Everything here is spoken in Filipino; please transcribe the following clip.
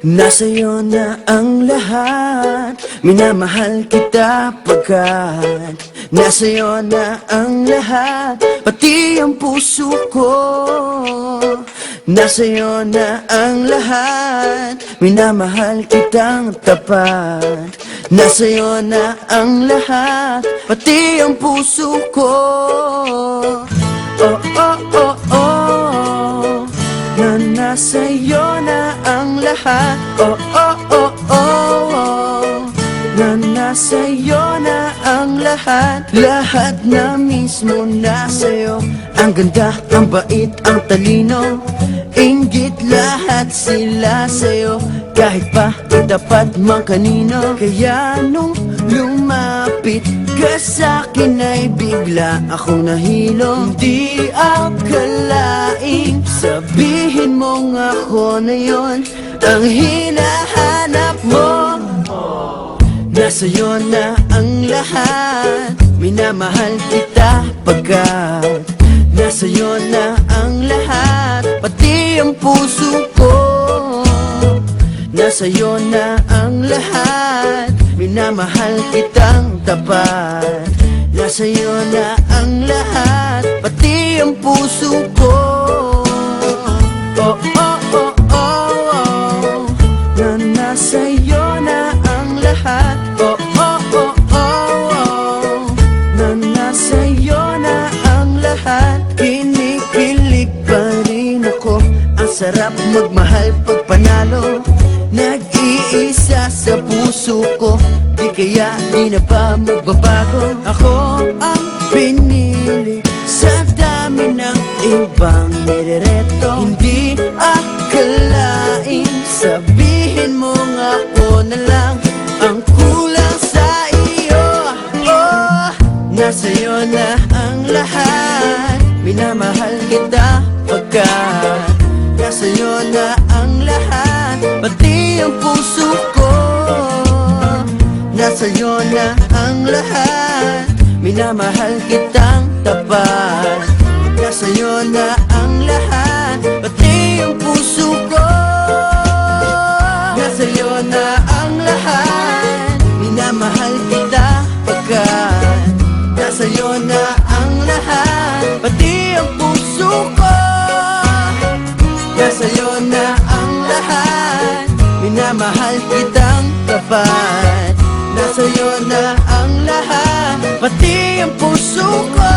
Nasa'yo na ang lahat, minamahal kita pagkat nasa'yo na ang lahat, pati ang puso ko. Nasa'yo na ang lahat, minamahal kitang tapat. Nasa'yo na ang lahat, pati ang puso ko. Oh, oh, oh, oh, na nasa'yo na ang lahat. Oh, oh, oh, oh, na nasa'yo na ang lahat. Lahat na mismo nasa'yo. Ang ganda, ang bait, ang talino, inggit lahat sila sa'yo. Kahit pa dapat mang kanino. Kaya nung lumapit ka sa'kin ay bigla akong nahilo. Hindi akalaing sabihin mong ako na yon ang hinahanap mo. Nasa'yo na ang lahat, minamahal kita pagkat nasa'yo na ang lahat, pati ang puso ko. Nasa'yo na ang lahat, minamahal kitang tapat. Nasa'yo na ang lahat, pati ang puso ko. Oh, oh, oh, oh, oh, na nasa'yo na ang lahat. Oh, oh, oh, oh, oh, na nasa'yo na ang lahat. Kinikilig pa rin ako, ang sarap magmahal pag panalo. Nag-iisa sa puso ko, di kaya di na ba magbabago? Ako ang pinili sa dami ng ibang nirereto. Hindi akalain sabihin mo nga ako na lang ang kulang sa iyo. Oh, nasa'yo na ang lahat, minamahal kita pagkat nasa'yo na ang lahat, pati ang puso ko. Nasa'yo na ang lahat, minamahal kitang tapat. Nasa'yo na ang lahat, pati ang puso ko. Nasa'yo na ang lahat, minamahal kita pagkat nasa'yo na ang lahat, pati ang puso ko. Nasa'yo na ang lahat, minamahal kitang tapat. Nasa'yo na ang lahat, pati ang puso ko.